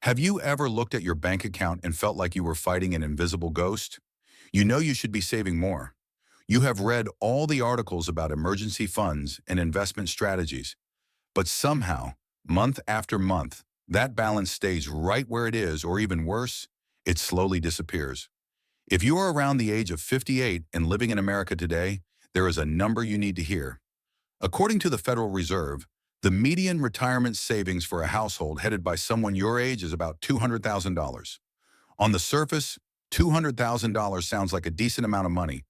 Have you ever looked at your bank account and felt like you were fighting an invisible ghost? You know you should be saving more. You have read all the articles about emergency funds and investment strategies, but somehow, month after month, that balance stays right where it is, or even worse, it slowly disappears. If you are around the age of 58 and living in America today, there is a number you need to hear. According to the Federal Reserve, the median retirement savings for a household headed by someone your age is about $200,000. On the surface, $200,000 sounds like a decent amount of money,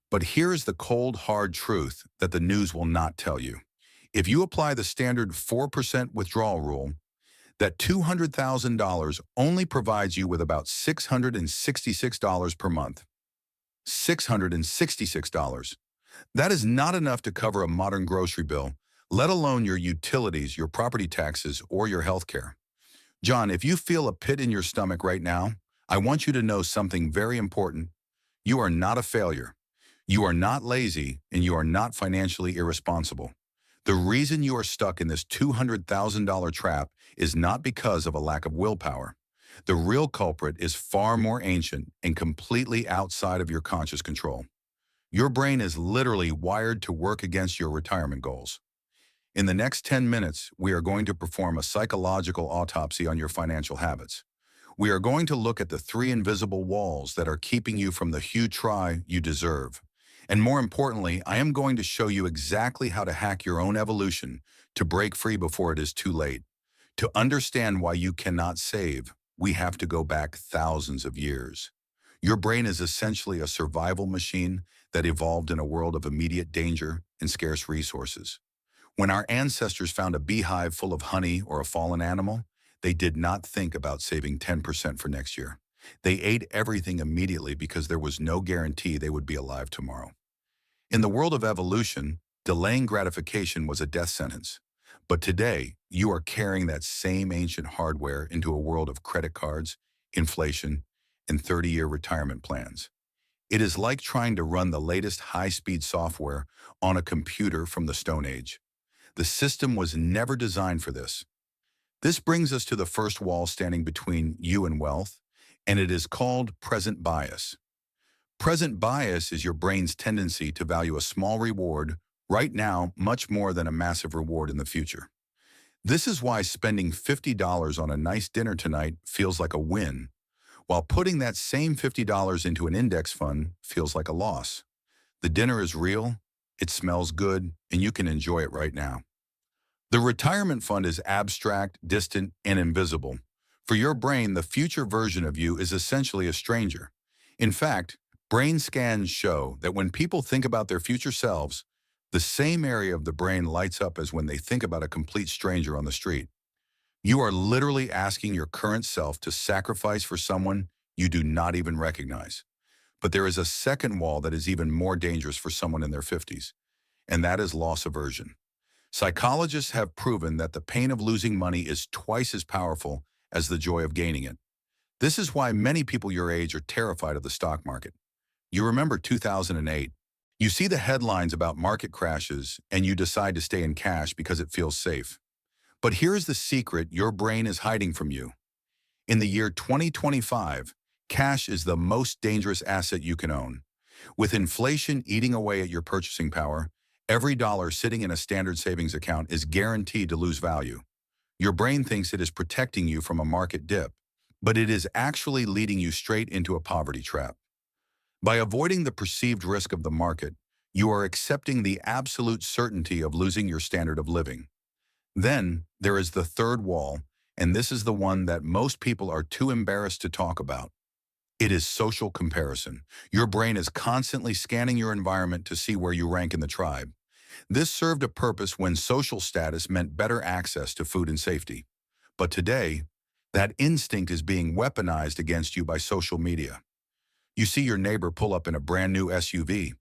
but here is the cold, hard truth that the news will not tell you. If you apply the standard 4% withdrawal rule, that $200,000 only provides you with about $666 per month. $666. That is not enough to cover a modern grocery bill, let alone your utilities, your property taxes, or your health care. John, if you feel a pit in your stomach right now, I want you to know something very important. You are not a failure. You are not lazy, and you are not financially irresponsible. The reason you are stuck in this $200,000 trap is not because of a lack of willpower. The real culprit is far more ancient and completely outside of your conscious control. Your brain is literally wired to work against your retirement goals. In the next 10 minutes, we are going to perform a psychological autopsy on your financial habits. We are going to look at the three invisible walls that are keeping you from the huge try you deserve. And more importantly, I am going to show you exactly how to hack your own evolution to break free before it is too late. To understand why you cannot save, we have to go back thousands of years. Your brain is essentially a survival machine that evolved in a world of immediate danger and scarce resources. When our ancestors found a beehive full of honey or a fallen animal, they did not think about saving 10% for next year. They ate everything immediately because there was no guarantee they would be alive tomorrow. In the world of evolution, delaying gratification was a death sentence. But today, you are carrying that same ancient hardware into a world of credit cards, inflation, and 30-year retirement plans. It is like trying to run the latest high-speed software on a computer from the Stone Age. The system was never designed for this. This brings us to the first wall standing between you and wealth, and it is called present bias. Present bias is your brain's tendency to value a small reward right now much more than a massive reward in the future. This is why spending $50 on a nice dinner tonight feels like a win, while putting that same $50 into an index fund feels like a loss. The dinner is real, it smells good, and you can enjoy it right now. The retirement fund is abstract, distant, and invisible. For your brain, the future version of you is essentially a stranger. In fact, brain scans show that when people think about their future selves, the same area of the brain lights up as when they think about a complete stranger on the street. You are literally asking your current self to sacrifice for someone you do not even recognize. But there is a second wall that is even more dangerous for someone in their 50s, and that is loss aversion. Psychologists have proven that the pain of losing money is twice as powerful as the joy of gaining it. This is why many people your age are terrified of the stock market. You remember 2008. You see the headlines about market crashes, and you decide to stay in cash because it feels safe. But here's the secret your brain is hiding from you. In the year 2025, cash is the most dangerous asset you can own. With inflation eating away at your purchasing power, every dollar sitting in a standard savings account is guaranteed to lose value. Your brain thinks it is protecting you from a market dip, but it is actually leading you straight into a poverty trap. By avoiding the perceived risk of the market, you are accepting the absolute certainty of losing your standard of living. Then, there is the third wall, and this is the one that most people are too embarrassed to talk about. It is social comparison. Your brain is constantly scanning your environment to see where you rank in the tribe. This served a purpose when social status meant better access to food and safety. But today, that instinct is being weaponized against you by social media. You see your neighbor pull up in a brand new SUV.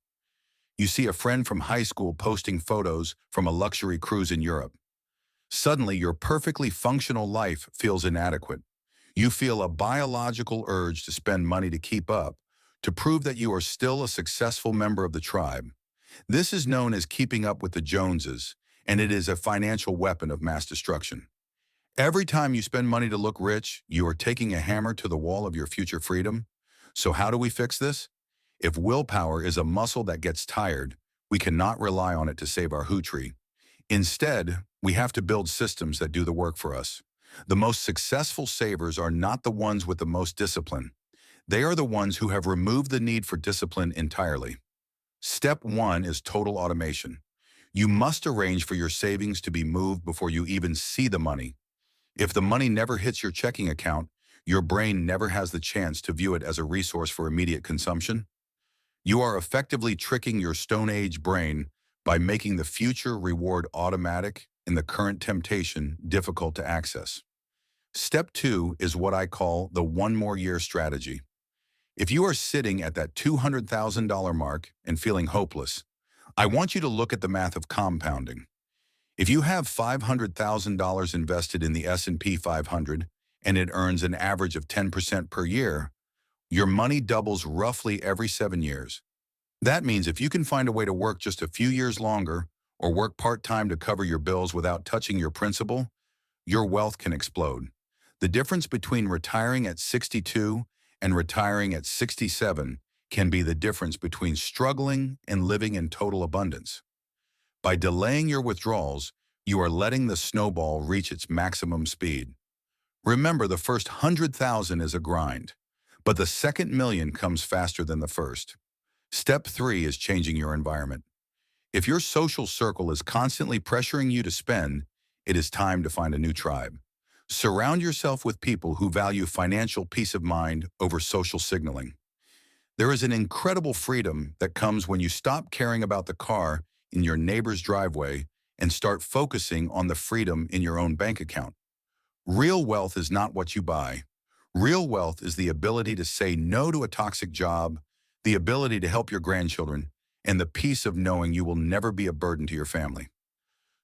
You see a friend from high school posting photos from a luxury cruise in Europe. Suddenly, your perfectly functional life feels inadequate. You feel a biological urge to spend money to keep up, to prove that you are still a successful member of the tribe. This is known as keeping up with the Joneses, and it is a financial weapon of mass destruction. Every time you spend money to look rich, you are taking a hammer to the wall of your future freedom. So how do we fix this? If willpower is a muscle that gets tired, we cannot rely on it to save our hoochie. Instead, we have to build systems that do the work for us. The most successful savers are not the ones with the most discipline. They are the ones who have removed the need for discipline entirely. Step 1 is total automation. You must arrange for your savings to be moved before you even see the money. If the money never hits your checking account, your brain never has the chance to view it as a resource for immediate consumption. You are effectively tricking your Stone Age brain by making the future reward automatic and the current temptation difficult to access. Step 2 is what I call the one more year strategy. If you are sitting at that $200,000 mark and feeling hopeless, I want you to look at the math of compounding. If you have $500,000 invested in the S&P 500 and it earns an average of 10% per year, your money doubles roughly every 7 years. That means if you can find a way to work just a few years longer or work part-time to cover your bills without touching your principal, your wealth can explode. The difference between retiring at 62 and retiring at 67 can be the difference between struggling and living in total abundance. By delaying your withdrawals, you are letting the snowball reach its maximum speed. Remember, the first 100,000 is a grind, but the second million comes faster than the first. Step 3 is changing your environment. If your social circle is constantly pressuring you to spend, it is time to find a new tribe. Surround yourself with people who value financial peace of mind over social signaling. There is an incredible freedom that comes when you stop caring about the car in your neighbor's driveway and start focusing on the freedom in your own bank account. Real wealth is not what you buy. Real wealth is the ability to say no to a toxic job, the ability to help your grandchildren, and the peace of knowing you will never be a burden to your family.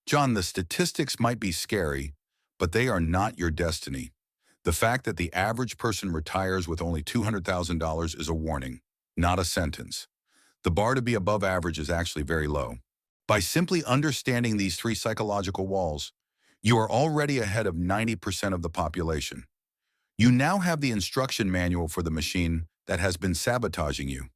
John, the statistics might be scary, but they are not your destiny. The fact that the average person retires with only $200,000 is a warning, not a sentence. The bar to be above average is actually very low. By simply understanding these 3 psychological walls, you are already ahead of 90% of the population. You now have the instruction manual for the machine that has been sabotaging you.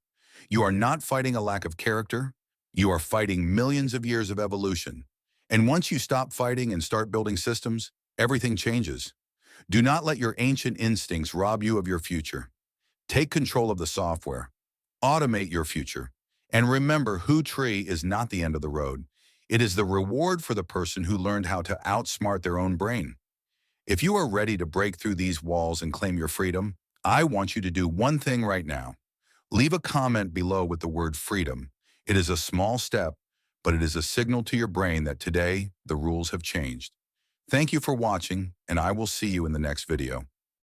You are not fighting a lack of character. You are fighting millions of years of evolution. And once you stop fighting and start building systems, everything changes. Do not let your ancient instincts rob you of your future. Take control of the software. Automate your future. And remember, tree is not the end of the road. It is the reward for the person who learned how to outsmart their own brain. If you are ready to break through these walls and claim your freedom, I want you to do one thing right now. Leave a comment below with the word freedom. It is a small step, but it is a signal to your brain that today the rules have changed. Thank you for watching, and I will see you in the next video.